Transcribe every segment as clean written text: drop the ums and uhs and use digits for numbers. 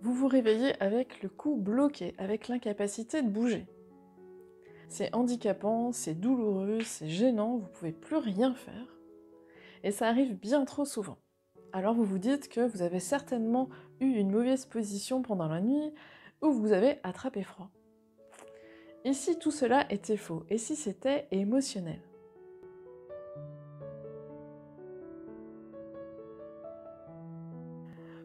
Vous vous réveillez avec le cou bloqué, avec l'incapacité de bouger. C'est handicapant, c'est douloureux, c'est gênant, vous ne pouvez plus rien faire. Et ça arrive bien trop souvent. Alors vous vous dites que vous avez certainement eu une mauvaise position pendant la nuit ou vous avez attrapé froid. Et si tout cela était faux? Et si c'était émotionnel?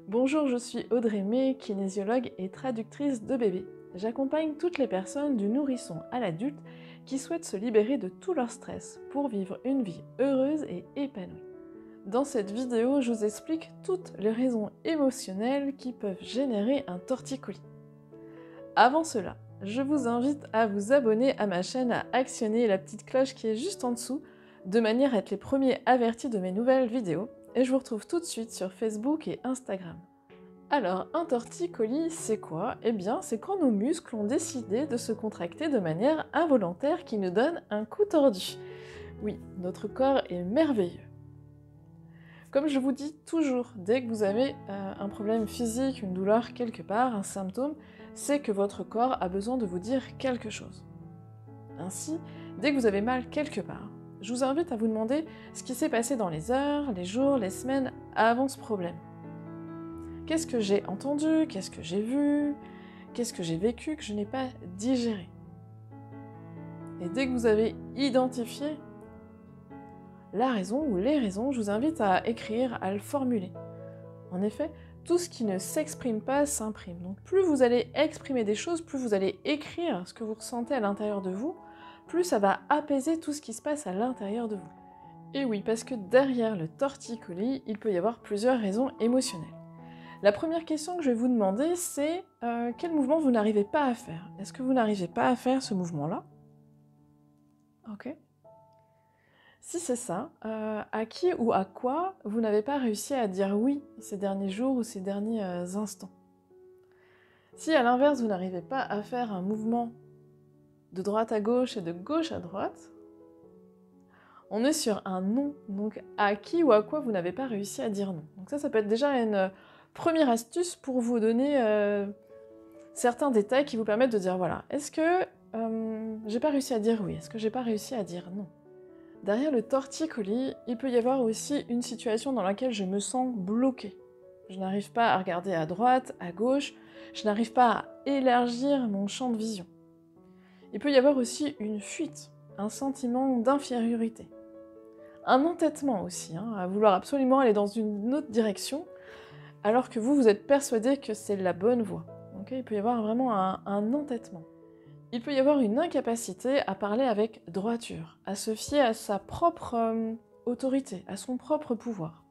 Bonjour, je suis Audrey May, kinésiologue et traductrice de bébés. J'accompagne toutes les personnes du nourrisson à l'adulte qui souhaitent se libérer de tout leur stress pour vivre une vie heureuse et épanouie. Dans cette vidéo, je vous explique toutes les raisons émotionnelles qui peuvent générer un torticolis. Avant cela, je vous invite à vous abonner à ma chaîne, à actionner la petite cloche qui est juste en dessous, de manière à être les premiers avertis de mes nouvelles vidéos. Et je vous retrouve tout de suite sur Facebook et Instagram. Alors, un torticolis, c'est quoi? Eh bien, c'est quand nos muscles ont décidé de se contracter de manière involontaire qui nous donne un coup tordu. Oui, notre corps est merveilleux. Comme je vous dis toujours, dès que vous avez un problème physique, une douleur quelque part, un symptôme, c'est que votre corps a besoin de vous dire quelque chose. Ainsi, dès que vous avez mal quelque part, je vous invite à vous demander ce qui s'est passé dans les heures, les jours, les semaines avant ce problème. Qu'est-ce que j'ai entendu? Qu'est-ce que j'ai vu? Qu'est-ce que j'ai vécu que je n'ai pas digéré? Et dès que vous avez identifié la raison ou les raisons, je vous invite à écrire, à le formuler. En effet, tout ce qui ne s'exprime pas s'imprime. Donc plus vous allez exprimer des choses, plus vous allez écrire ce que vous ressentez à l'intérieur de vous, plus ça va apaiser tout ce qui se passe à l'intérieur de vous. Et oui, parce que derrière le torticolis, il peut y avoir plusieurs raisons émotionnelles. La première question que je vais vous demander, c'est quel mouvement vous n'arrivez pas à faire? Est-ce que vous n'arrivez pas à faire ce mouvement-là? Ok. Si c'est ça, à qui ou à quoi vous n'avez pas réussi à dire oui ces derniers jours ou ces derniers instants? Si à l'inverse, vous n'arrivez pas à faire un mouvement de droite à gauche et de gauche à droite, on est sur un non. Donc à qui ou à quoi vous n'avez pas réussi à dire non. Donc ça peut être déjà une première astuce pour vous donner certains détails qui vous permettent de dire voilà, est-ce que j'ai pas réussi à dire oui? Est-ce que j'ai pas réussi à dire non? Derrière le torticolis, il peut y avoir aussi une situation dans laquelle je me sens bloquée. Je n'arrive pas à regarder à droite, à gauche, je n'arrive pas à élargir mon champ de vision. Il peut y avoir aussi une fuite, un sentiment d'infériorité. Un entêtement aussi, à vouloir absolument aller dans une autre direction, alors que vous êtes persuadé que c'est la bonne voie. Donc il peut y avoir vraiment un entêtement. Il peut y avoir une incapacité à parler avec droiture, à se fier à sa propre autorité, à son propre pouvoir.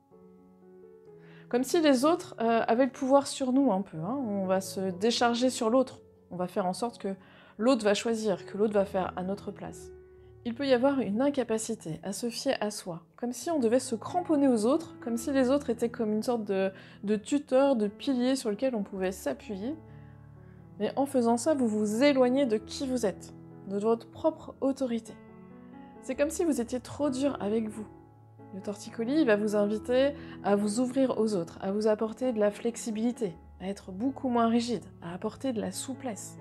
Comme si les autres avaient le pouvoir sur nous un peu. On va se décharger sur l'autre. On va faire en sorte que l'autre va choisir, que l'autre va faire à notre place. Il peut y avoir une incapacité à se fier à soi, comme si on devait se cramponner aux autres, comme si les autres étaient comme une sorte de tuteur, de pilier sur lequel on pouvait s'appuyer. Mais en faisant ça, vous vous éloignez de qui vous êtes, de votre propre autorité. C'est comme si vous étiez trop dur avec vous. Le torticolis va vous inviter à vous ouvrir aux autres, à vous apporter de la flexibilité, à être beaucoup moins rigide, à apporter de la souplesse.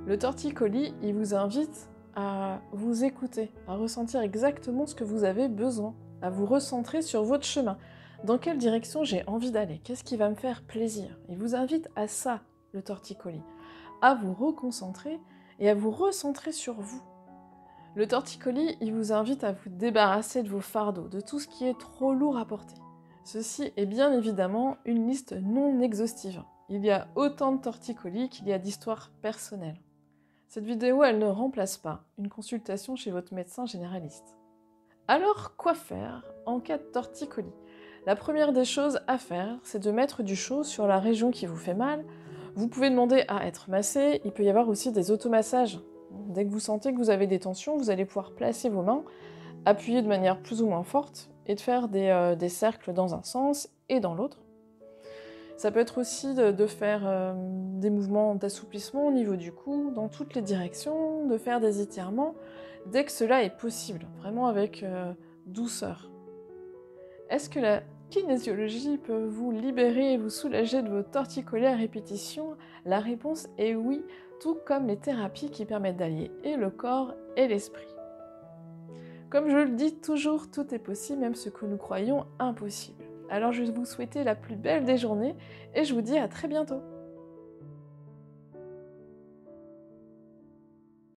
Le torticolis, il vous invite à vous écouter, à ressentir exactement ce que vous avez besoin, à vous recentrer sur votre chemin. Dans quelle direction j'ai envie d'aller? Qu'est-ce qui va me faire plaisir? Il vous invite à ça, le torticolis, à vous reconcentrer et à vous recentrer sur vous. Le torticolis, il vous invite à vous débarrasser de vos fardeaux, de tout ce qui est trop lourd à porter. Ceci est bien évidemment une liste non exhaustive. Il y a autant de torticolis qu'il y a d'histoires personnelles. Cette vidéo, elle ne remplace pas une consultation chez votre médecin généraliste. Alors, quoi faire en cas de torticolis? La première des choses à faire, c'est de mettre du chaud sur la région qui vous fait mal. Vous pouvez demander à être massé, il peut y avoir aussi des automassages. Dès que vous sentez que vous avez des tensions, vous allez pouvoir placer vos mains, appuyer de manière plus ou moins forte et de faire des cercles dans un sens et dans l'autre. Ça peut être aussi de faire des mouvements d'assouplissement au niveau du cou, dans toutes les directions, de faire des étirements, dès que cela est possible, vraiment avec douceur. Est-ce que la kinésiologie peut vous libérer et vous soulager de vos torticolis à répétition? La réponse est oui, tout comme les thérapies qui permettent d'allier et le corps et l'esprit. Comme je le dis toujours, tout est possible, même ce que nous croyons impossible. Alors je vais vous souhaiter la plus belle des journées et je vous dis à très bientôt.